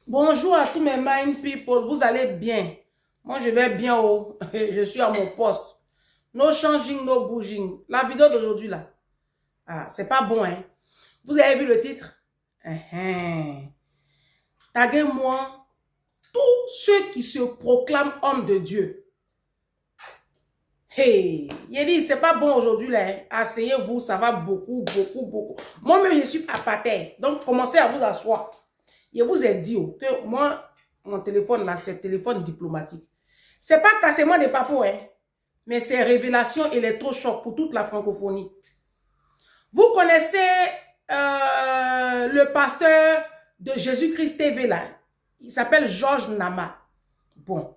Bonjour à tous mes mind people, vous allez bien? Moi, je vais bien, oh. Je suis à mon poste. No changing, no bouging. La vidéo d'aujourd'hui, là, c'est pas bon, hein? Vous avez vu le titre? Taguez-moi tous ceux qui se proclament hommes de Dieu. Hey, il dit, c'est pas bon aujourd'hui, là, hein? Asseyez-vous, ça va beaucoup, beaucoup, beaucoup. Moi-même, je suis apatère. Donc, commencez à vous asseoir. Je vous ai dit que moi, mon téléphone là, c'est téléphone diplomatique. C'est pas cassement des papos, hein, mais c'est révélation électrochoc pour toute la francophonie. Vous connaissez le pasteur de Jésus-Christ TV là. Il s'appelle Georges Nama. Bon,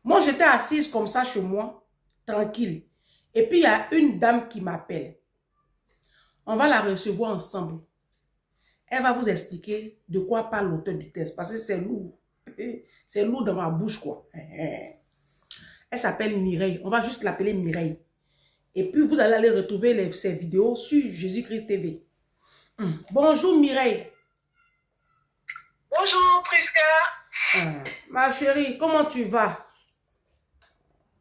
moi j'étais assise comme ça chez moi, tranquille. Et puis il y a une dame qui m'appelle. On va la recevoir ensemble. Elle va vous expliquer de quoi parle l'auteur du texte. Parce que c'est lourd. C'est lourd dans ma bouche, quoi. Elle s'appelle Mireille. On va juste l'appeler Mireille. Et puis, vous allez aller retrouver ses vidéos sur Jésus-Christ TV. Bonjour, Mireille. Bonjour, Priska. Ma chérie, comment tu vas?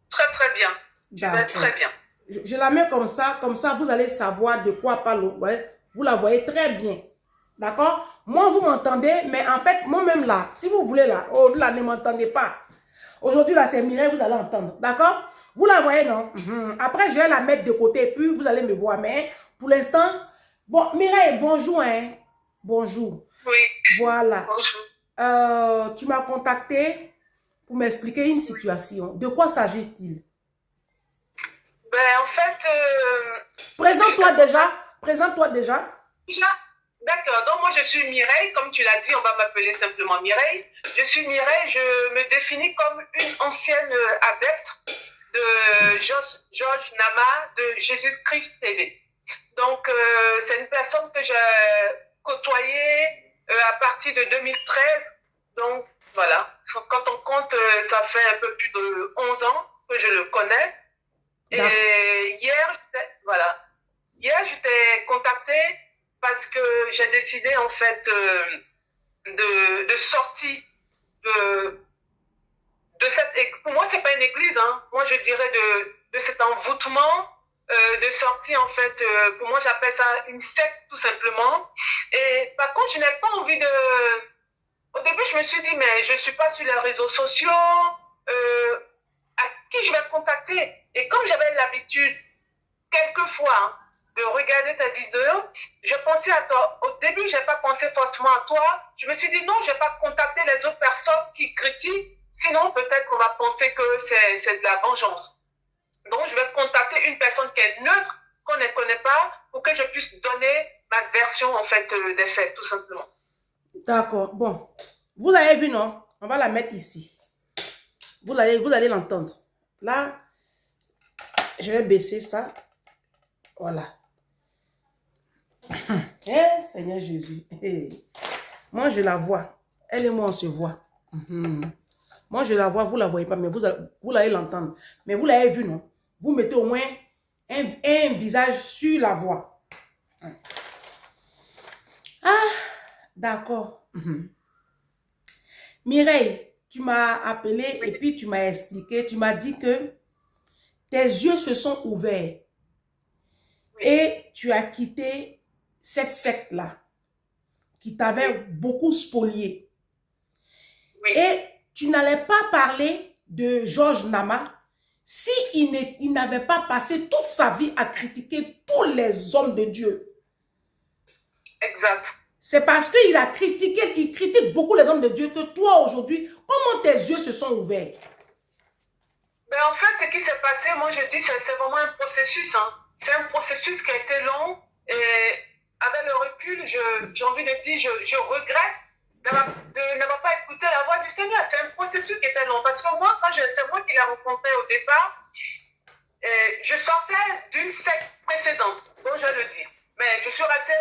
Très, très bien. Je vais très bien. Je la mets comme ça, vous allez savoir de quoi parle. Vous la voyez très bien. D'accord? Moi, vous m'entendez, mais en fait, moi-même là, si vous voulez là, oh, là, ne m'entendez pas. Aujourd'hui, là, c'est Mireille, vous allez entendre. D'accord? Vous la voyez, non? Après, je vais la mettre de côté, puis vous allez me voir. Mais pour l'instant, bon, Mireille, bonjour, hein? Bonjour. Oui. Voilà. Bonjour. Tu m'as contacté pour m'expliquer une situation. De quoi s'agit-il? Ben, en fait... Présente-toi déjà. Présente-toi déjà. D'accord. Donc, moi, je suis Mireille. Comme tu l'as dit, on va m'appeler simplement Mireille. Je suis Mireille. Je me définis comme une ancienne adepte de Georges Nama de Jésus-Christ TV. Donc, c'est une personne que j'ai côtoyée à partir de 2013. Donc, voilà. Quand on compte, ça fait un peu plus de 11 ans que je le connais. Et hier, j'étais contactée parce que j'ai décidé, en fait, de sortir de cette... Pour moi, c'est pas une église, hein. Moi, je dirais de cet envoûtement, de sortir, en fait, pour moi, j'appelle ça une secte, tout simplement. Et par contre, je n'ai pas envie de... Au début, je me suis dit, mais je suis pas sur les réseaux sociaux, à qui je vais contacter? Et comme j'avais l'habitude, quelquefois, de regarder ta vidéo, je pensais à toi. Au début, je n'ai pas pensé forcément à toi. Je me suis dit, non, je ne vais pas contacter les autres personnes qui critiquent. Sinon, peut-être qu'on va penser que c'est de la vengeance. Donc, je vais contacter une personne qui est neutre, qu'on ne connaît pas, pour que je puisse donner ma version, en fait, des faits, tout simplement. D'accord. Bon. Vous l'avez vu, non? On va la mettre ici. Vous allez l'entendre. Là, je vais baisser ça. Voilà. Eh, Seigneur Jésus. Moi, je la vois. Elle et moi, on se voit. Moi, je la vois, vous ne la voyez pas, mais vous allez l'entendre. Mais vous l'avez vu, non? Vous mettez au moins un visage sur la voix. Ah, d'accord. Mireille, tu m'as appelé et puis tu m'as expliqué, tu m'as dit que tes yeux se sont ouverts et tu as quitté cette secte-là qui t'avait beaucoup spolié. Et tu n'allais pas parler de Georges Nama si il n'avait pas passé toute sa vie à critiquer tous les hommes de Dieu. Exact. C'est parce qu'il a critiqué, il critique beaucoup les hommes de Dieu que toi aujourd'hui, comment tes yeux se sont ouverts? Ben en fait, ce qui s'est passé, moi je dis, c'est vraiment un processus. Hein. C'est un processus qui a été long et avec le recul, j'ai envie de dire, je regrette de n'avoir pas écouté la voix du Seigneur. C'est un processus qui était long parce que moi, c'est moi qui l'ai rencontré au départ, et je sortais d'une secte précédente, bon je le dis, mais je suis restée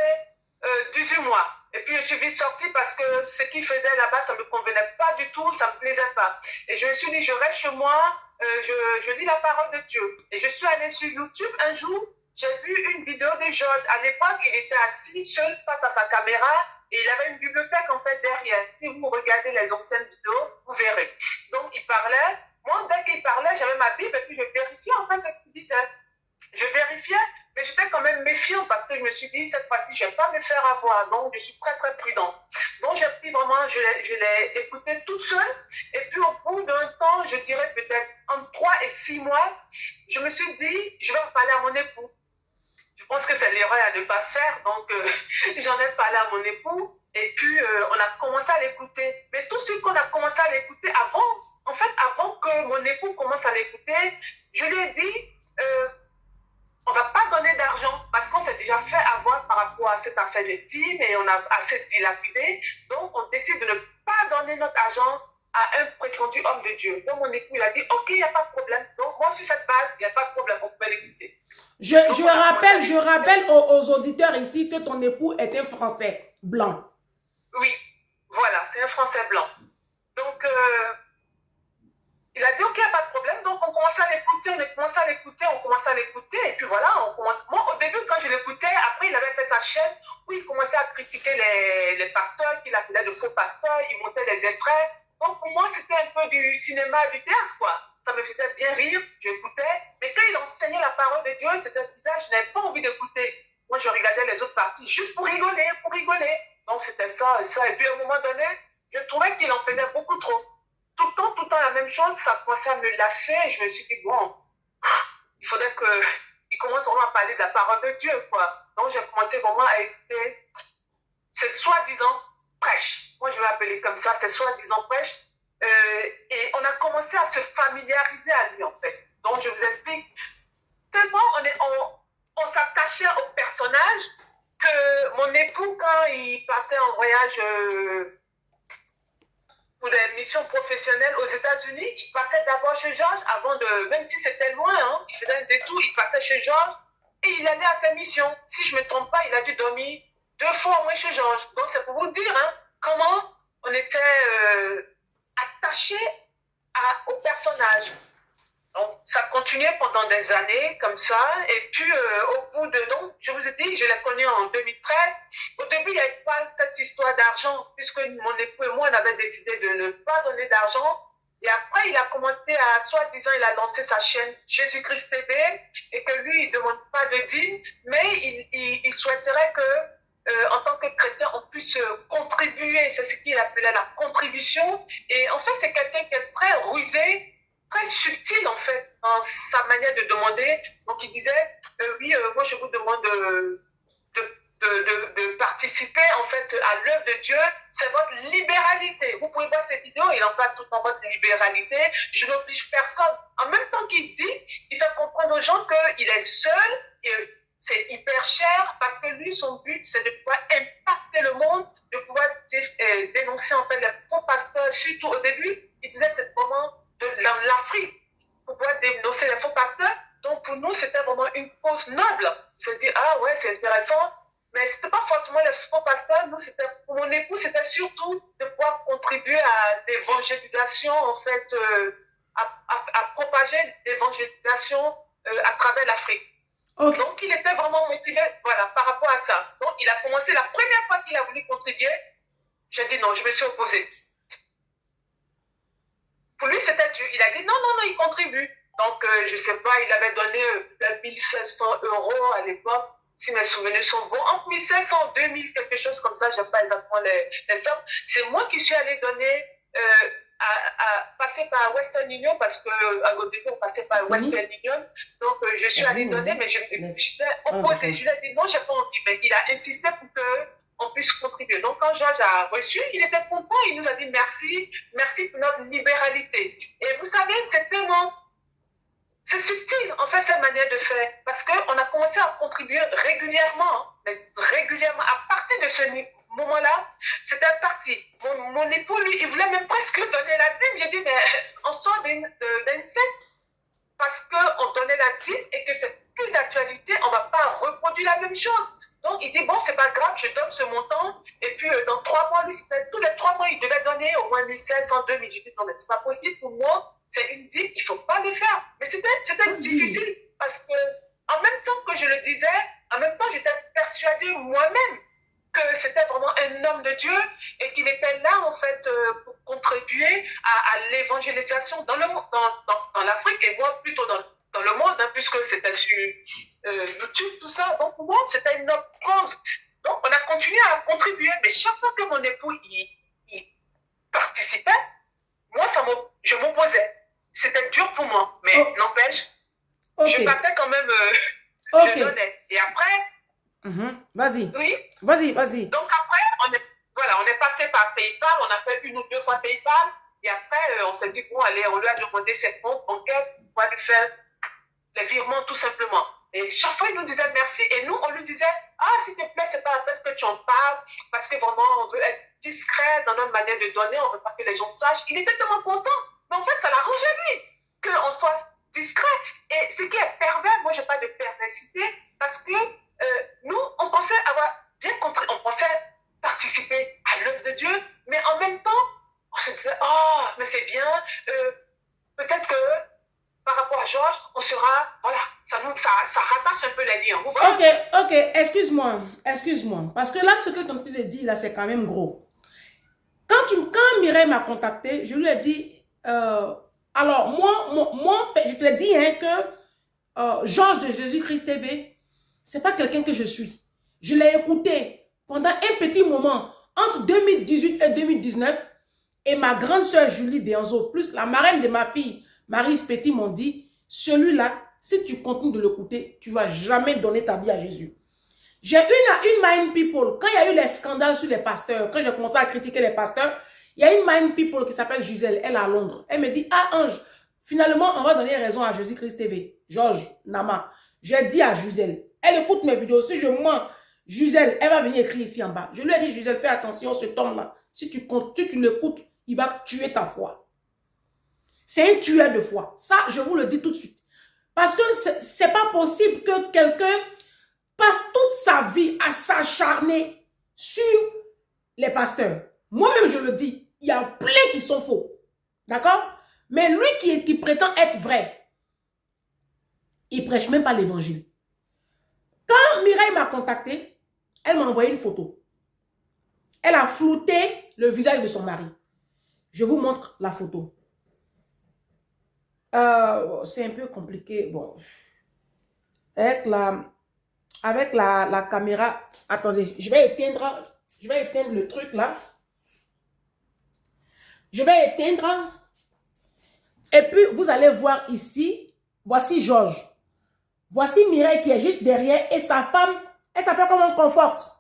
18 mois. Et puis je suis vite sortie parce que ce qu'il faisait là-bas, ça ne me convenait pas du tout, ça ne me plaisait pas. Et je me suis dit, je reste chez moi, je lis la parole de Dieu. Et je suis allée sur YouTube un jour, j'ai vu une vidéo de Georges. À l'époque, il était assis seul face à sa caméra Et il avait une bibliothèque en fait derrière. Si vous regardez les anciennes vidéos, vous verrez. Donc il parlait. Moi, dès qu'il parlait, j'avais ma Bible et puis je vérifiais en fait ce qu'il disait. Je vérifiais, mais j'étais quand même méfiant parce que je me suis dit, cette fois-ci, je ne vais pas me faire avoir. Donc, je suis très, très prudent. Donc, j'ai pris vraiment, je l'ai écouté toute seule. Et puis, au bout d'un temps, je dirais peut-être entre 3 et 6 mois, je me suis dit, je vais en parler à mon époux. Je pense que c'est l'erreur à ne pas faire. Donc, j'en ai parlé à mon époux. Et puis, on a commencé à l'écouter. Mais tout de suite qu'on a commencé à l'écouter, avant que mon époux commence à l'écouter, je lui ai dit, on ne va pas donner d'argent parce qu'on s'est déjà fait avoir par rapport à cette affaire de dîmes et on a assez dilapidé. Donc, on décide de ne pas donner notre argent à un prétendu homme de Dieu. Donc, mon époux, il a dit, OK, il n'y a pas de problème. Donc, moi, sur cette base, il n'y a pas de problème. On peut l'écouter. Je rappelle aux auditeurs ici que ton époux est un Français blanc. Oui, voilà, c'est un Français blanc. Donc, il a dit, OK, il n'y a pas de problème. Donc, on commence à l'écouter, Et puis voilà, Moi, au début, quand je l'écoutais, après, il avait fait sa chaîne où il commençait à critiquer les pasteurs, qu'il appelait de faux pasteurs, il montait des extraits. Donc, pour moi, c'était un peu du cinéma, du théâtre, quoi. Ça me faisait bien rire, j'écoutais. Mais quand il enseignait la parole de Dieu, c'était bizarre, je n'avais pas envie d'écouter. Moi, je regardais les autres parties juste pour rigoler. Donc, c'était ça. Et puis, à un moment donné, je trouvais qu'il en faisait beaucoup trop. Tout le temps la même chose, ça commençait à me lasser et je me suis dit, bon, il faudrait qu'il commence vraiment à parler de la parole de Dieu, quoi. Donc, j'ai commencé vraiment à écouter ces soi-disant prêches. Moi, je vais appeler comme ça, ces soi-disant prêches. Et on a commencé à se familiariser à lui, en fait. Donc, je vous explique. Tellement on s'attachait au personnage que mon époux, quand il partait en voyage pour des missions professionnelles aux États-Unis, il passait d'abord chez Georges même si c'était loin, hein, il faisait un détour, il passait chez Georges et il allait à ses missions. Si je ne me trompe pas, il a dû dormir 2 fois au moins chez Georges. Donc c'est pour vous dire comment on était attaché au personnage. Donc, ça continuait pendant des années comme ça. Et puis, au bout de... Donc, je vous ai dit, je l'ai connu en 2013. Au début, il n'y avait pas cette histoire d'argent, puisque mon époux et moi, on avait décidé de ne pas donner d'argent. Et après, il a commencé soi-disant, il a lancé sa chaîne Jésus-Christ TV, et que lui, il ne demande pas de dîme, mais il souhaiterait que, en tant que chrétien, on puisse contribuer. C'est ce qu'il appelait la contribution. Et en fait, c'est quelqu'un qui est très rusé, très subtil en fait dans sa manière de demander. Donc il disait oui, moi je vous demande de participer en fait à l'œuvre de Dieu, c'est votre libéralité. Vous pouvez voir cette vidéo, il en parle tout en votre libéralité. Je n'oblige personne. En même temps qu'il dit, il fait comprendre aux gens qu'il est seul et c'est hyper cher parce que lui, son but, c'est de pouvoir impacter le monde, de pouvoir dénoncer en fait les faux pasteurs. Surtout au début, il disait c'est vraiment de l'Afrique pour pouvoir dénoncer les faux pasteurs. Donc pour nous, c'était vraiment une cause noble. C'est dire, ah ouais, c'est intéressant. Mais ce n'était pas forcément les faux pasteurs. Nous, pour mon époux, c'était surtout de pouvoir contribuer à l'évangélisation, en fait, à propager l'évangélisation à travers l'Afrique. Okay. Donc il était vraiment motivé par rapport à ça. Donc il a commencé, la première fois qu'il a voulu contribuer, j'ai dit non, je me suis opposée. Pour lui, c'était Dieu. Il a dit non, il contribue. Donc, je ne sais pas, il avait donné 1500 € à l'époque, si mes souvenirs sont bons. Entre 1500 et 2000, quelque chose comme ça, je n'ai pas exactement les sommes. C'est moi qui suis allée donner, passer par Western Union, parce qu'à Godégo, on passait par Western Union. Donc, je suis allée donner, mais j'étais opposée. Je lui ai dit non, je n'ai pas envie. Mais il a insisté pour qu'on puisse contribuer. Donc, quand Georges a reçu, il était content. Il nous a dit merci pour notre libéralité. Et vous savez, c'est subtil, en fait, cette manière de faire. Parce qu'on a commencé à contribuer régulièrement. À partir de ce moment-là, c'était parti. Mon époux, lui, il voulait même presque donner la dîme. J'ai dit, mais on sort d'un secte parce qu'on donnait la dîme et que c'est plus d'actualité, on ne va pas reproduire la même chose. Donc, il dit, bon, c'est pas grave, je donne ce montant. Et puis, dans 3 mois, lui, tous les 3 mois, il devait donner au moins 1500, 2000. J'ai dit, non, mais c'est pas possible pour moi. C'est une dîme, il ne faut pas le faire. Mais c'était difficile parce que, en même temps que je le disais, en même temps, j'étais persuadée moi-même que c'était vraiment un homme de Dieu et qu'il était là, en fait, pour contribuer à l'évangélisation dans l'Afrique et moi, plutôt dans le monde, hein, puisque c'était sur YouTube, tout ça. Donc, pour moi, c'était une autre cause. Donc, on a continué à contribuer. Mais chaque fois que mon époux il participait, moi, je m'opposais. C'était dur pour moi. Mais n'empêche, je partais quand même, je donnais. Et après... Vas-y. Oui. Vas-y. Donc après, on est passé par PayPal, on a fait 1 ou 2 fois PayPal. Et après, on s'est dit, bon, allez, on lui a demandé ses comptes bancaires pour lui faire les virements tout simplement. Et chaque fois, il nous disait merci. Et nous, on lui disait, s'il te plaît, c'est pas la peine que tu en parles, parce que vraiment, on veut être discret dans notre manière de donner, on veut pas que les gens sachent. Il était tellement content. Mais en fait, ça l'arrangeait lui, qu'on soit discret. Et ce qui est pervers, moi, je n'ai pas de perversité, parce que nous, on pensait avoir bien compris, on pensait participer à l'œuvre de Dieu, mais en même temps, on se disait, mais c'est bien, peut-être que par rapport à Georges, on sera, voilà, ça rattache un peu les liens. Ok, excuse-moi, parce que là, ce que tu le dis, là, c'est quand même gros. Quand Mireille m'a contacté, je lui ai dit, alors, moi, je te l'ai dit, hein, que Georges de Jésus-Christ TV, c'est pas quelqu'un que je suis. Je l'ai écouté pendant un petit moment, entre 2018 et 2019, et ma grande sœur Julie Deanzo, plus la marraine de ma fille, Marie Petit, m'ont dit, celui-là, si tu continues de l'écouter, tu ne vas jamais donner ta vie à Jésus. J'ai une mind people, quand il y a eu les scandales sur les pasteurs, quand j'ai commencé à critiquer les pasteurs, il y a une mind people qui s'appelle Gisèle, elle est à Londres. Elle me dit, Ange, finalement, on va donner raison à Jésus-Christ TV. Georges, Nama. J'ai dit à Gisèle, elle écoute mes vidéos, si je mens, Gisèle, elle va venir écrire ici en bas. Je lui ai dit, Gisèle, fais attention, ce homme-là, si tu l'écoutes, il va tuer ta foi. C'est un tueur de foi. Ça, je vous le dis tout de suite. Parce que c'est pas possible que quelqu'un passe toute sa vie à s'acharner sur les pasteurs. Moi-même, je le dis, il y a plein qui sont faux. D'accord? Mais lui qui prétend être vrai, il ne prêche même pas l'évangile. Quand Mireille m'a contacté, elle m'a envoyé une photo. Elle a flouté le visage de son mari. Je vous montre la photo. C'est un peu compliqué. Bon, avec la caméra. Attendez, je vais éteindre le truc là. Je vais éteindre. Et puis, vous allez voir ici. Voici Georges. Voici Mireille qui est juste derrière. Et sa femme, elle s'appelle comment Conforte.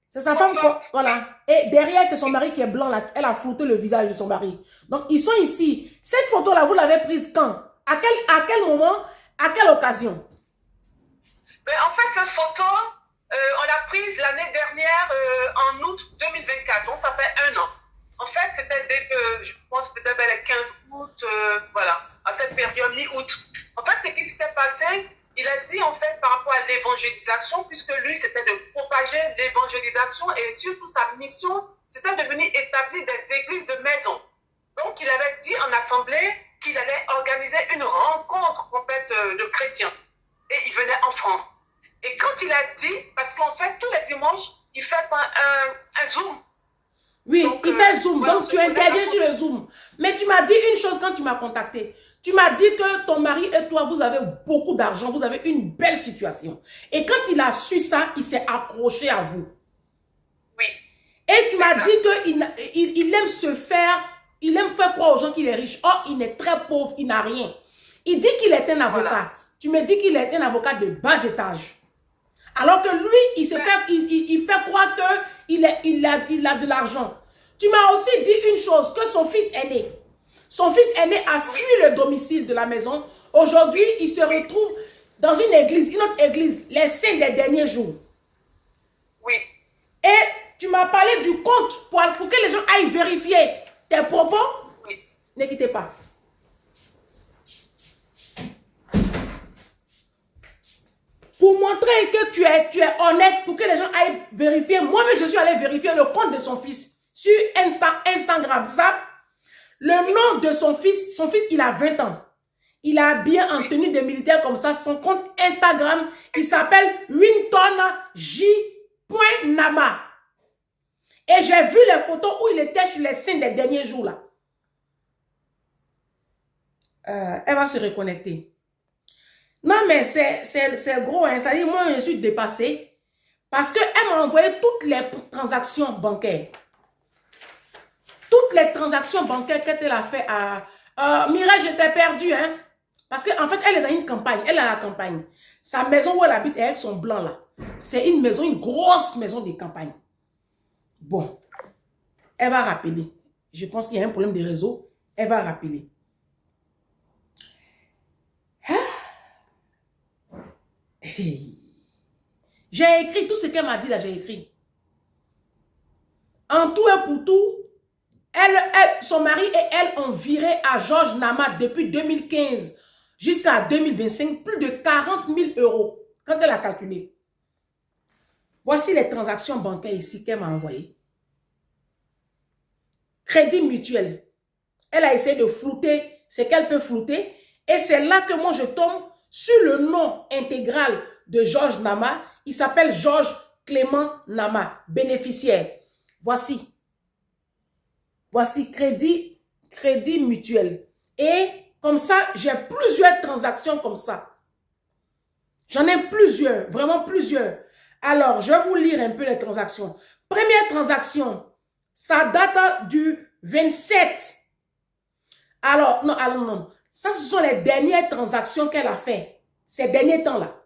C'est sa femme, voilà. Et derrière, c'est son mari qui est blanc. Là. Elle a flouté le visage de son mari. Donc, ils sont ici. Cette photo-là, vous l'avez prise quand? À quel moment? À quelle occasion? Mais en fait, cette photo, on l'a prise l'année dernière, en août 2024. Donc, ça fait 1 an. En fait, c'était dès que, je pense, peut-être le 15 août, voilà, à cette période, mi-août. En fait, ce qui s'était passé, il a dit, en fait, par rapport à l'évangélisation, puisque lui, c'était de propager l'évangélisation et surtout sa mission, c'était de venir établir des églises de maison. Donc, il avait dit en assemblée qu'il allait organiser une rencontre, en fait, de chrétiens. Et il venait en France. Et quand il a dit, parce qu'en fait, tous les dimanches, il fait un Zoom. Oui, donc, il fait Zoom. Voilà, donc, tu interviens sur le Zoom. Mais tu m'as dit une chose quand tu m'as contacté. Tu m'as dit que ton mari et toi, vous avez beaucoup d'argent, vous avez une belle situation. Et quand il a su ça, il s'est accroché à vous. Oui. Et tu m'as dit qu'il aime se faire, il aime faire croire aux gens qu'il est riche. Or, il est très pauvre, il n'a rien. Il dit qu'il est un avocat. Voilà. Tu me dis qu'il est un avocat de bas étage. Alors que lui, il fait croire qu'il a de l'argent. Tu m'as aussi dit une chose, que son fils aîné. Son fils aîné a fui le domicile de la maison. Aujourd'hui, il se retrouve dans une église, une autre église, les saints des derniers jours. Oui. Et tu m'as parlé du compte pour que les gens aillent vérifier tes propos. Oui. Ne quittez pas. Pour montrer que tu es honnête, pour que les gens aillent vérifier. Moi-même, je suis allé vérifier le compte de son fils sur Instagram. Ça, le nom de son fils, il a 20 ans. Il a habillé en tenue de militaire comme ça. Son compte Instagram, il s'appelle Winton J.Nama. Et j'ai vu les photos où il était sur les signes des derniers jours là. Elle va se reconnecter. Non, mais c'est gros, hein. C'est-à-dire, moi, je suis dépassée. Parce qu'elle m'a envoyé toutes les transactions bancaires. Toutes les transactions bancaires qu'elle a fait à... Mireille, je t'ai perdu, hein. Parce qu'en fait, elle est dans une campagne. Elle est à la campagne. Sa maison où elle habite avec son blanc, là. C'est une maison, une grosse maison de campagne. Bon. Elle va rappeler. Je pense qu'il y a un problème de réseau. Elle va rappeler. J'ai écrit tout ce qu'elle m'a dit là, j'ai écrit. En tout et pour tout, son mari et elle ont viré à Georges Nama depuis 2015 jusqu'à 2025 plus de 40 000 € quand elle a calculé. Voici les transactions bancaires ici qu'elle m'a envoyées. Crédit mutuel. Elle a essayé de flouter ce qu'elle peut flouter et c'est là que moi je tombe sur le nom intégral de Georges Nama. Il s'appelle Georges Clément Nama, bénéficiaire. Voici. Voici crédit mutuel. Et comme ça, j'ai plusieurs transactions comme ça. J'en ai plusieurs, vraiment plusieurs. Alors, je vais vous lire un peu les transactions. Première transaction, ça date du 27. Alors, non. Ça, ce sont les dernières transactions qu'elle a fait. Ces derniers temps-là.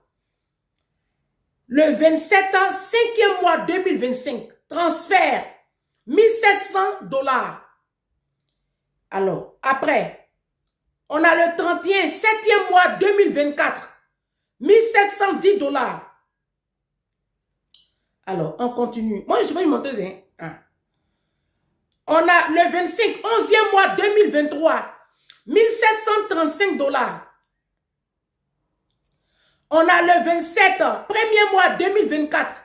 Le 27, 5e mois 2025, transfert, 1700 $. Alors, après, on a le 31, 7e mois 2024, 1710 $. Alors, on continue. Moi, je suis pas une menteuse, hein. On a le 25, 11e mois 2023, 1735 $. On a le 27, premier mois 2024,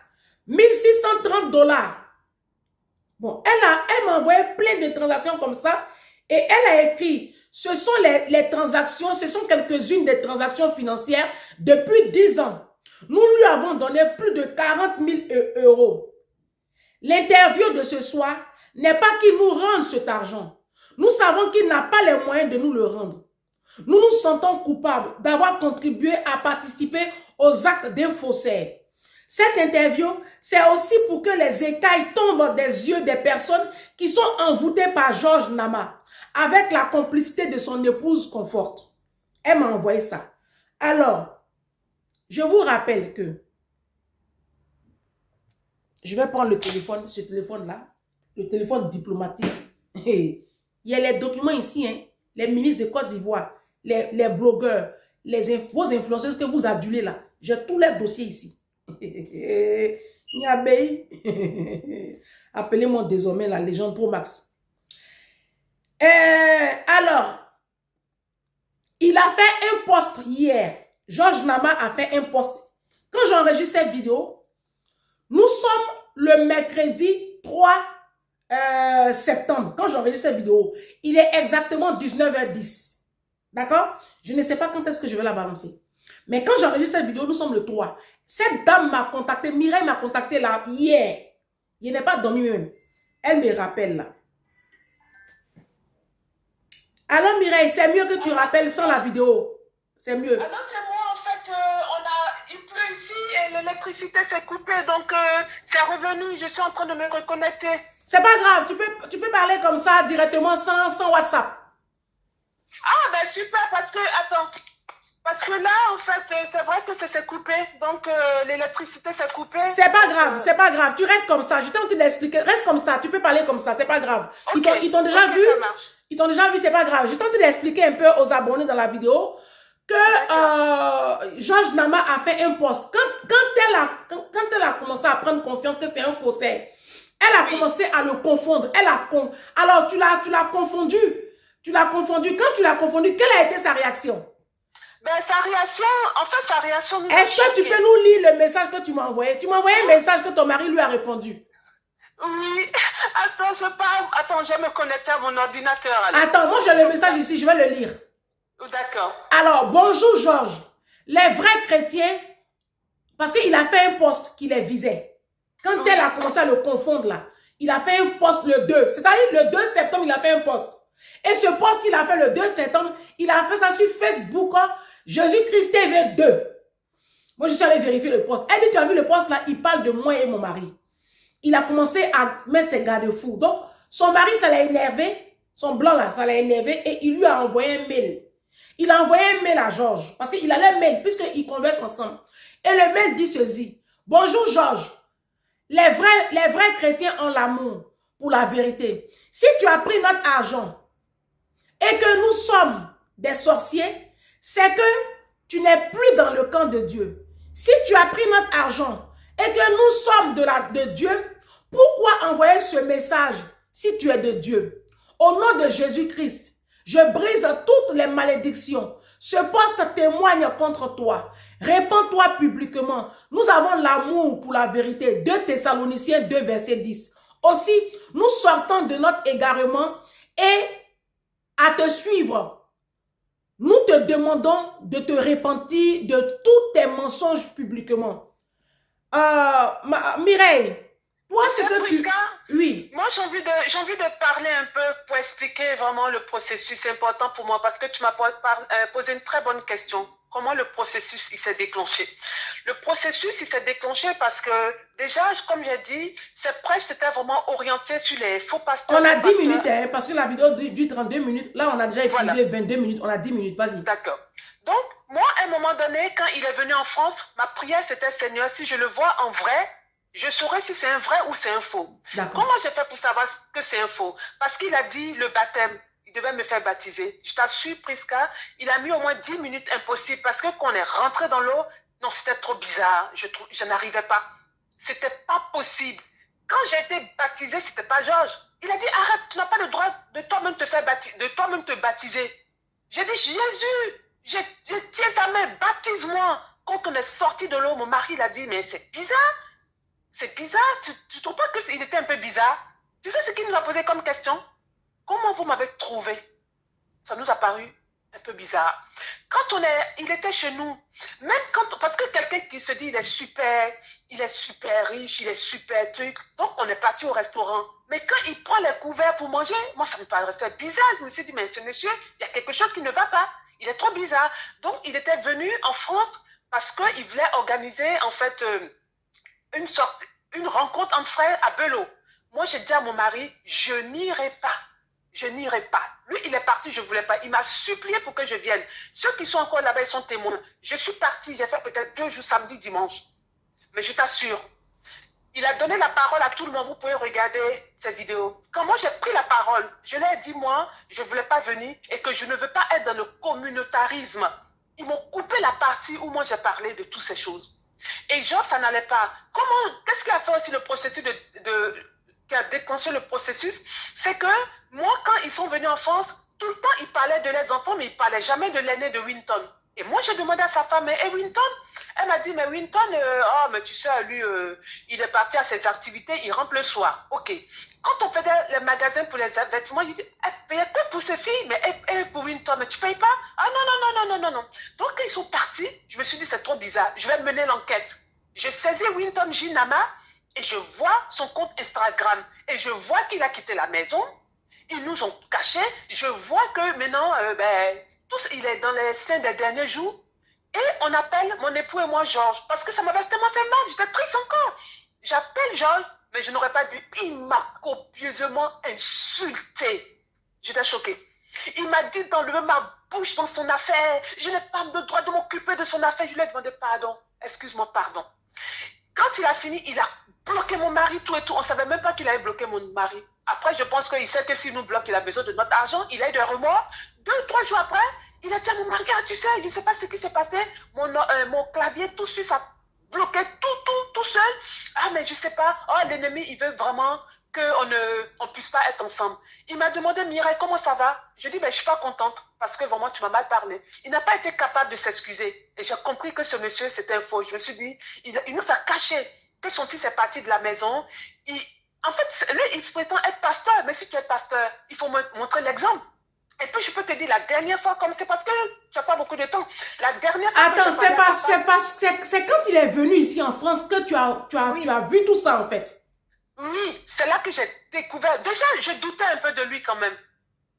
1630 $. Bon, elle m'a envoyé plein de transactions comme ça et elle a écrit, ce sont les transactions, ce sont quelques-unes des transactions financières depuis 10 ans. Nous lui avons donné plus de 40 000 €. L'interview de ce soir n'est pas qu'il nous rende cet argent. Nous savons qu'il n'a pas les moyens de nous le rendre. Nous nous sentons coupables d'avoir contribué à participer aux actes d'un faussaire. Cette interview, c'est aussi pour que les écailles tombent des yeux des personnes qui sont envoûtées par Georges Nama, avec la complicité de son épouse Comfort. Elle m'a envoyé ça. Alors, je vous rappelle que je vais prendre le téléphone, ce téléphone-là, le téléphone diplomatique. Il y a les documents ici, hein, les ministres de Côte d'Ivoire, les blogueurs, vos influenceuses que vous adulez là. J'ai tous les dossiers ici. Appelez-moi désormais la légende Pro Max. Alors, il a fait un post hier. Georges Nama a fait un post. Quand j'enregistre cette vidéo, nous sommes le mercredi 3 septembre. Quand j'enregistre cette vidéo, il est exactement 19h10. D'accord? Je ne sais pas quand est-ce que je vais la balancer. Mais quand j'enregistre cette vidéo, nous sommes le 3. Cette dame m'a contacté, Mireille m'a contacté là hier. Il n'est pas dormi même. Elle me rappelle là. Alors Mireille, c'est mieux que tu rappelles sans la vidéo. C'est mieux. Ah non, c'est moi en fait. Il pleut ici et l'électricité s'est coupée. Donc c'est revenu. Je suis en train de me reconnecter. C'est pas grave. Tu peux parler comme ça directement sans WhatsApp. Ah ben super parce que là en fait c'est vrai que ça s'est coupé donc l'électricité s'est coupée. C'est pas grave, c'est pas grave, tu restes comme ça, je t'ai envie d'expliquer, reste comme ça, tu peux parler comme ça, c'est pas grave. Okay. Ils t'ont déjà vu, ils t'ont déjà vu, c'est pas grave. Je t'ai envie d'expliquer un peu aux abonnés dans la vidéo que Georges Nama a fait un post. Quand elle a commencé à prendre conscience que c'est un faussaire, elle a commencé à le confondre. Alors tu l'as confondu. Tu l'as confondu. Quand tu l'as confondu, quelle a été sa réaction? Ben, sa réaction... Est-ce que tu peux nous lire le message que tu m'as envoyé? Tu m'as envoyé un message que ton mari lui a répondu. Oui. Attends, je vais me connecter à mon ordinateur. Alors. Attends, moi j'ai le message ici, je vais le lire. D'accord. Alors, bonjour Georges. Les vrais chrétiens, parce qu'il a fait un post qui les visait. Quand elle a commencé à le confondre là, il a fait un post le 2. C'est-à-dire le 2 septembre, il a fait un post. Et ce post qu'il a fait le 2 septembre, il a fait ça sur Facebook, Jésus-Christ TV 2. Moi, je suis allée vérifier le post. Elle dit, tu as vu le post là, il parle de moi et mon mari. Il a commencé à mettre ses garde-fous. Donc, son mari, ça l'a énervé. Son blanc là, ça l'a énervé et il lui a envoyé un mail. Il a envoyé un mail à Georges parce qu'il a le mail puisqu'ils conversent ensemble. Et le mail dit ceci. Bonjour Georges. Les vrais chrétiens ont l'amour pour la vérité. Si tu as pris notre argent et que nous sommes des sorciers, c'est que tu n'es plus dans le camp de Dieu. Si tu as pris notre argent et que nous sommes de Dieu, pourquoi envoyer ce message si tu es de Dieu? Au nom de Jésus-Christ, je brise toutes les malédictions. Ce poste témoigne contre toi. Répands-toi publiquement. Nous avons l'amour pour la vérité. 2 Thessaloniciens 2, verset 10. Aussi, nous sortons de notre égarement et à te suivre. Nous te demandons de te repentir de tous tes mensonges publiquement. Mireille, toi, ce que tu... Oui. Moi, j'ai envie de parler un peu pour expliquer vraiment le processus. C'est important pour moi parce que tu m'as posé une très bonne question. Comment le processus il s'est déclenché? Le processus il s'est déclenché parce que déjà, comme j'ai dit, cette prêche c'était vraiment orienté sur les faux pasteurs. On a 10 minutes hein, parce que la vidéo dure 32 minutes. Là, on a déjà épuisé 22 minutes. On a 10 minutes. Vas-y. D'accord. Donc, moi, à un moment donné, quand il est venu en France, ma prière c'était Seigneur, si je le vois en vrai, je saurais si c'est un vrai ou c'est un faux. Comment j'ai fait pour savoir que c'est un faux? Parce qu'il a dit le baptême. Il devait me faire baptiser. Je t'assure, Prisca, il a mis au moins 10 minutes impossible parce que quand on est rentré dans l'eau, non, c'était trop bizarre. Je n'arrivais pas. C'était pas possible. Quand j'ai été baptisée, c'était pas Georges. Il a dit, arrête, tu n'as pas le droit de toi-même te faire baptiser, de toi-même te baptiser. J'ai dit, Jésus, je tiens ta main, baptise-moi. Quand on est sorti de l'eau, mon mari l'a dit, mais c'est bizarre. C'est bizarre. Tu trouves pas qu'il était un peu bizarre? Tu sais ce qu'il nous a posé comme question? Comment vous m'avez trouvé? Ça nous a paru un peu bizarre. Quand il était chez nous, même parce que quelqu'un qui se dit il est super riche, il est super truc, donc on est parti au restaurant. Mais quand il prend les couverts pour manger, moi ça me paraissait bizarre. Je me suis dit, mais ce monsieur, il y a quelque chose qui ne va pas. Il est trop bizarre. Donc il était venu en France parce qu'il voulait organiser en fait une rencontre entre frères à Belot. Moi j'ai dit à mon mari, je n'irai pas. Je n'irai pas. Lui, il est parti, je ne voulais pas. Il m'a supplié pour que je vienne. Ceux qui sont encore là-bas, ils sont témoins. Je suis partie, j'ai fait peut-être 2 jours, samedi, dimanche. Mais je t'assure, il a donné la parole à tout le monde. Vous pouvez regarder cette vidéo. Quand moi, j'ai pris la parole, je leur ai dit, moi, je ne voulais pas venir et que je ne veux pas être dans le communautarisme. Ils m'ont coupé la partie où moi, j'ai parlé de toutes ces choses. Et genre, ça n'allait pas. Qu'est-ce qui a fait aussi le processus qui a déclenché le processus, c'est que moi, quand ils sont venus en France, tout le temps, ils parlaient de leurs enfants, mais ils ne parlaient jamais de l'aîné de Winton. Et moi, j'ai demandé à sa femme, et Winton? Elle m'a dit, mais Winton, mais tu sais, lui, il est parti à ses activités, il rentre le soir. OK. Quand on faisait les magasins pour les vêtements, il dit, elle payait que pour ses filles, mais elle pour Winton, mais tu ne payes pas? Ah non. Donc, quand ils sont partis, je me suis dit, c'est trop bizarre, je vais mener l'enquête. Je saisis Winton Jinama, et je vois son compte Instagram. Et je vois qu'il a quitté la maison. Ils nous ont cachés. Je vois que maintenant, il est dans les 5 des derniers jours. Et on appelle mon époux et moi Georges. Parce que ça m'avait tellement fait mal. J'étais triste encore. J'appelle Georges, mais je n'aurais pas dû. Il m'a copieusement insulté. J'étais choquée. Il m'a dit d'enlever ma bouche dans son affaire. Je n'ai pas le droit de m'occuper de son affaire. Je lui ai demandé pardon. Excuse-moi, pardon. Quand il a fini, il a bloqué mon mari, tout et tout. On ne savait même pas qu'il avait bloqué mon mari. Après, je pense qu'il sait que s'il nous bloque, il a besoin de notre argent. Il a eu des remords. 2 ou 3 jours après, il a dit à mon mari, tu sais, je ne sais pas ce qui s'est passé. Mon clavier, tout suite, ça bloquait tout seul. Ah, mais je ne sais pas. Oh, l'ennemi, il veut vraiment qu'on ne puisse pas être ensemble. Il m'a demandé, Mireille, comment ça va? Je dis, je ne suis pas contente parce que vraiment, tu m'as mal parlé. Il n'a pas été capable de s'excuser. Et j'ai compris que ce monsieur, c'était un faux. Je me suis dit, il nous a caché que son fils est parti de la maison. En fait, lui, il prétend être pasteur. Mais si tu es pasteur, il faut me montrer l'exemple. Et puis, je peux te dire, la dernière fois, comme c'est parce que tu n'as pas beaucoup de temps. La dernière fois... Attends, c'est quand il est venu ici en France que tu as vu tout ça, en fait. Oui, c'est là que j'ai découvert. Déjà, je doutais un peu de lui quand même.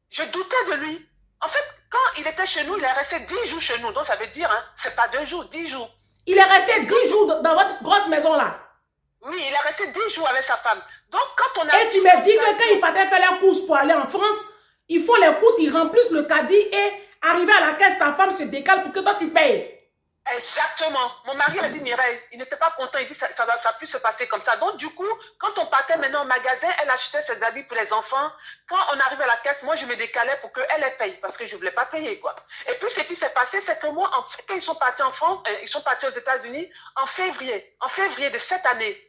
Je doutais de lui. En fait, quand il était chez nous, il est resté 10 jours chez nous. Donc, ça veut dire, hein, c'est pas 2 jours, 10 jours. Il est resté 10 jours dans votre grosse maison là. Oui, il est resté 10 jours avec sa femme. Donc, quand on a... Et tu me dis que quand il partait faire les courses pour aller en France, il faut les courses, ils remplissent le caddie et arriver à la caisse, sa femme se décale pour que toi tu payes. Exactement. Mon mari a dit, Mireille, il n'était pas content. Il dit, ça a pu se passer comme ça. Donc, du coup, quand on partait maintenant au magasin, elle achetait ses habits pour les enfants. Quand on arrivait à la caisse, moi, je me décalais pour qu'elle les paye parce que je ne voulais pas payer, quoi. Et puis, ce qui s'est passé, c'est que moi, quand ils sont partis en France, ils sont partis aux États-Unis en février de cette année.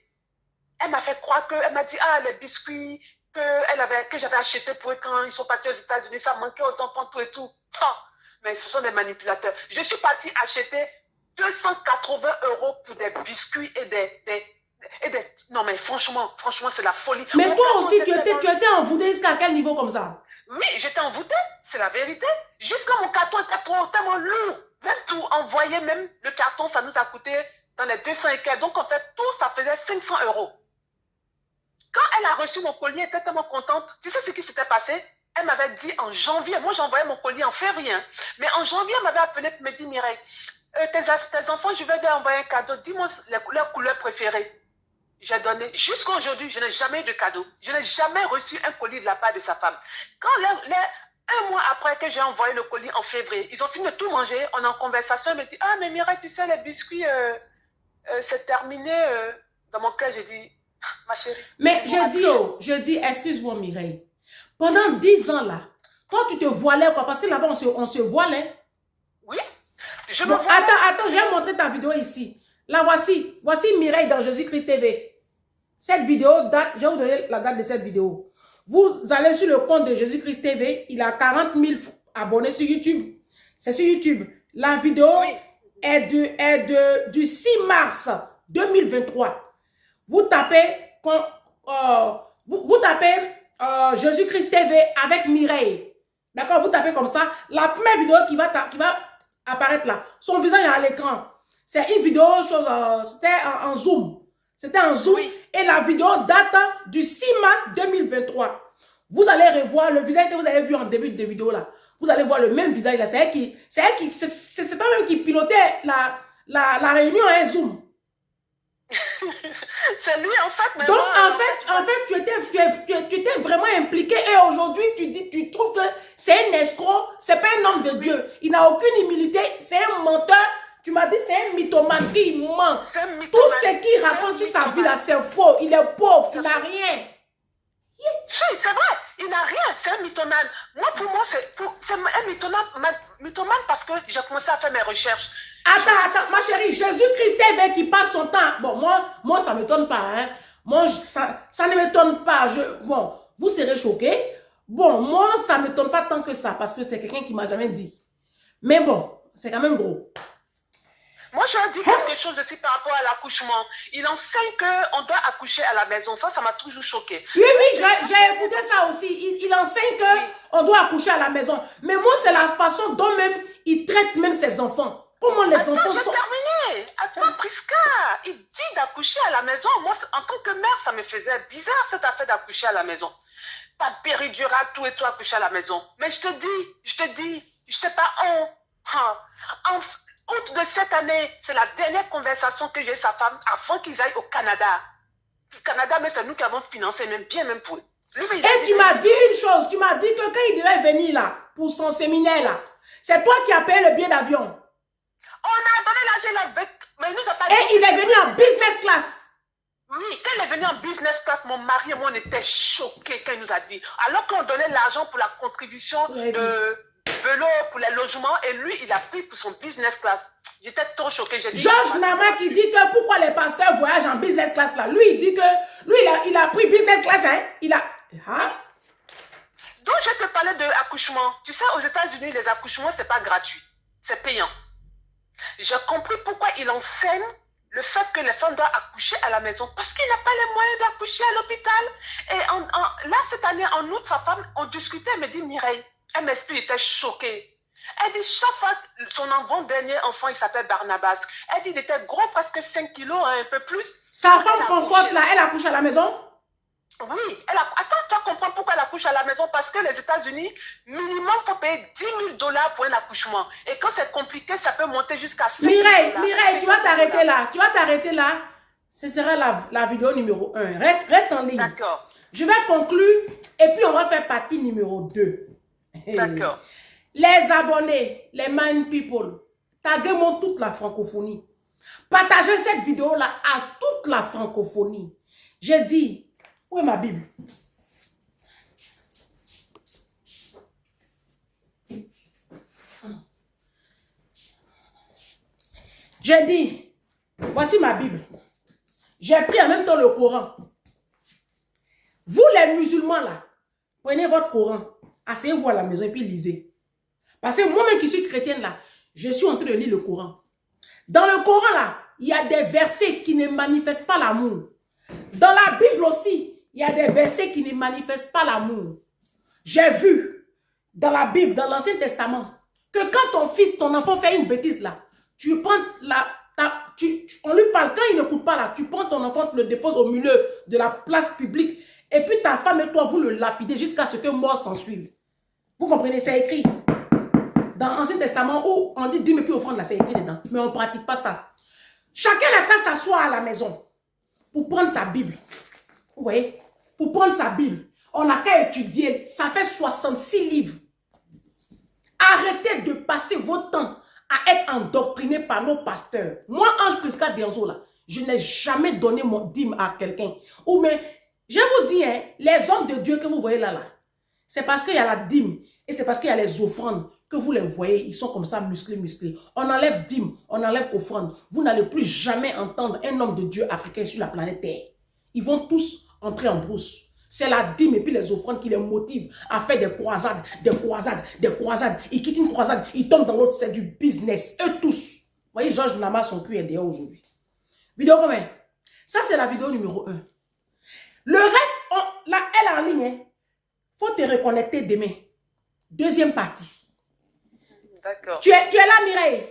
Elle m'a fait croire elle m'a dit, ah, les biscuits que j'avais achetés pour eux quand ils sont partis aux États-Unis, ça manquait aux enfants, tout et tout. Oh, mais ce sont des manipulateurs. Je suis partie acheter 280 € pour des biscuits et des... Non, mais franchement, c'est la folie. Mais toi aussi, tu étais envoûtée jusqu'à quel niveau comme ça? Oui, j'étais envoûtée, c'est la vérité. Jusqu'à mon carton était tellement lourd. Même tout, envoyer même le carton, ça nous a coûté dans les 200 et quelques. Donc, en fait, tout, ça faisait 500 €. Quand elle a reçu mon colis, elle était tellement contente. Tu sais ce qui s'était passé? Elle m'avait dit en janvier, moi j'envoyais mon colis en février, hein, mais en janvier, elle m'avait appelé pour me dire, Mireille, tes enfants, je vais leur envoyer un cadeau. Dis-moi leur couleur préférée. J'ai donné. Jusqu'à aujourd'hui, je n'ai jamais eu de cadeau. Je n'ai jamais reçu un colis de la part de sa femme. Quand un mois après que j'ai envoyé le colis en février, ils ont fini de tout manger. On est en conversation. Elle me dit, ah, mais Mireille, tu sais, les biscuits, c'est terminé. Dans mon cœur, j'ai dit, ma chérie. Mais je dis, excuse-moi, Mireille. Pendant 10 ans là, toi, tu te voilais quoi? Parce que là-bas, on se voilait. Oui. Bon, attends, je vais montrer ta vidéo ici. Là, voici Mireille dans Jésus-Christ TV. Cette vidéo date, je vais vous donner la date de cette vidéo. Vous allez sur le compte de Jésus-Christ TV, il a 40 000 abonnés sur YouTube. C'est sur YouTube. La vidéo est du 6 mars 2023. Vous tapez, vous tapez Jésus-Christ TV avec Mireille. D'accord, vous tapez comme ça. La première vidéo qui va apparaître là, son visage est à l'écran. C'est une vidéo, c'était en zoom. C'était en zoom. Oui. Et la vidéo date du 6 mars 2023. Vous allez revoir le visage que vous avez vu en début de vidéo là. Vous allez voir le même visage là. C'est toi-même qui pilotait la réunion en zoom. C'est lui en fait. Donc en fait, tu étais vraiment impliqué et aujourd'hui tu trouves que c'est un escroc, c'est pas un homme de Dieu. Il n'a aucune humilité, c'est un menteur. Tu m'as dit c'est un mythomane qui ment. Tout ce qu'il raconte sur sa vie là, c'est faux. Il est pauvre, il n'a rien. Si, c'est vrai, il n'a rien, c'est un mythomane. Pour moi, c'est un mythomane parce que j'ai commencé à faire mes recherches. Attends, ma chérie, Jésus-Christ TV qui passe son temps. Bon, moi ça ne m'étonne pas. Hein. Moi, ça ne m'étonne pas. Bon, vous serez choqués. Bon, moi, ça ne m'étonne pas tant que ça parce que c'est quelqu'un qui ne m'a jamais dit. Mais bon, c'est quand même gros. Moi, je vais dire quelque chose aussi par rapport à l'accouchement. Il enseigne qu'on doit accoucher à la maison. Ça m'a toujours choqué. Oui, j'ai écouté ça aussi. Il enseigne qu'on doit accoucher à la maison. Mais moi, c'est la façon dont même il traite même ses enfants. Comment les enfants sont... terminé. Attends, Prisca, il dit d'accoucher à la maison. Moi, en tant que mère, ça me faisait bizarre cette affaire d'accoucher à la maison. Pas de péridurale, tout et tout accoucher à la maison. Mais je te dis, je sais pas, en août de cette année, c'est la dernière conversation que j'ai eu sa femme avant qu'ils aillent au Canada. Le Canada, mais c'est nous qui avons financé, même pour eux. Et tu m'as dit une chose, tu m'as dit que quand il devait venir là, pour son séminaire là, c'est toi qui as payé le billet d'avion. On a donné l'argent, mais il nous a pas... Et il est venu en business class. Oui, quand il est venu en business class, mon mari et moi, on était choqués quand il nous a dit. Alors qu'on donnait l'argent pour la contribution de vélo, pour les logements, et lui, il a pris pour son business class. J'étais trop choquée. Georges Nama qui dit que pourquoi les pasteurs voyagent en business class là. Lui, il dit que lui, il a pris business class, hein. Hein? Donc, je te parlais d'accouchement. Tu sais, aux États-Unis, les accouchements, c'est pas gratuit. C'est payant. J'ai compris pourquoi il enseigne le fait que les femmes doivent accoucher à la maison. Parce qu'il n'a pas les moyens d'accoucher à l'hôpital. Et là, cette année, en août, sa femme, on discutait, elle me dit, Mireille, elle m'explique, elle était choquée. Elle dit, chaque fois, son dernier enfant, il s'appelle Barnabas. Elle dit, il était gros, presque 5 kilos, un peu plus. Sa femme conforte là, elle accouche à la maison? Oui, attends, tu vas comprendre pourquoi elle accouche à la maison. Parce que les États-Unis, minimum, il faut payer 10 000 $ pour un accouchement. Et quand c'est compliqué, ça peut monter jusqu'à 5 000 $. Mireille, tu vas t'arrêter là. Tu vas t'arrêter là. Ce sera la vidéo numéro 1. Reste en ligne. D'accord. Je vais conclure et puis on va faire partie numéro 2. D'accord. Les abonnés, les mind people, taguez-moi toute la francophonie. Partagez cette vidéo-là à toute la francophonie. J'ai dit, où est ma Bible? J'ai dit, voici ma Bible. J'ai pris en même temps le Coran. Vous les musulmans là, prenez votre Coran, asseyez-vous à la maison et puis lisez. Parce que moi-même qui suis chrétienne là, je suis en train de lire le Coran. Dans le Coran là, il y a des versets qui ne manifestent pas l'amour. Dans la Bible aussi, il y a des versets qui ne manifestent pas l'amour. J'ai vu dans la Bible, dans l'Ancien Testament, que quand ton fils, ton enfant fait une bêtise là, tu prends on lui parle, quand il n'écoute pas là, tu prends ton enfant, tu le déposes au milieu de la place publique, et puis ta femme et toi, vous le lapidez jusqu'à ce que mort s'en suive. Vous comprenez, c'est écrit. Dans l'Ancien Testament, où on dit dîme et puis offrande là, c'est écrit dedans. Mais on ne pratique pas ça. Chacun n'a qu'à s'asseoir à la maison pour prendre sa Bible. Vous voyez? Pour prendre sa Bible. On n'a qu'à étudier. Ça fait 66 livres. Arrêtez de passer votre temps à être endoctriné par nos pasteurs. Moi, Ange Prisca Denzo, là, je n'ai jamais donné mon dîme à quelqu'un. Ou mais, je vous dis, hein, les hommes de Dieu que vous voyez là, c'est parce qu'il y a la dîme et c'est parce qu'il y a les offrandes que vous les voyez, ils sont comme ça musclés. On enlève dîme, on enlève offrande. Vous n'allez plus jamais entendre un homme de Dieu africain sur la planète Terre. Ils vont tous entrer en brousse. C'est la dîme et puis les offrandes qui les motivent à faire des croisades. Ils quittent une croisade, ils tombent dans l'autre, c'est du business. Eux tous. Vous voyez, Georges Nama, son cul est dehors aujourd'hui. Vidéo combien? Ça, c'est la vidéo numéro 1. Le reste, là, elle est en ligne. Il faut te reconnecter demain. Deuxième partie. D'accord. Tu es là, Mireille?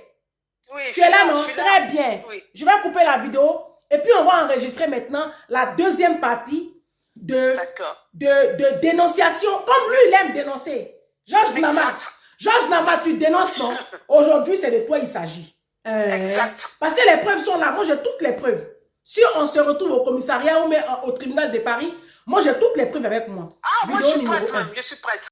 Oui. Tu es là, non? Très bien. Oui. Je vais couper la vidéo et puis on va enregistrer maintenant la deuxième partie de dénonciation. Comme lui, il aime dénoncer. Georges Nama, tu dénonces, non? Aujourd'hui, c'est de toi il s'agit. Exact. Parce que les preuves sont là. Moi, j'ai toutes les preuves. Si on se retrouve au commissariat ou au tribunal de Paris, moi, j'ai toutes les preuves avec moi. Ah, moi, je suis prête. Je suis prête.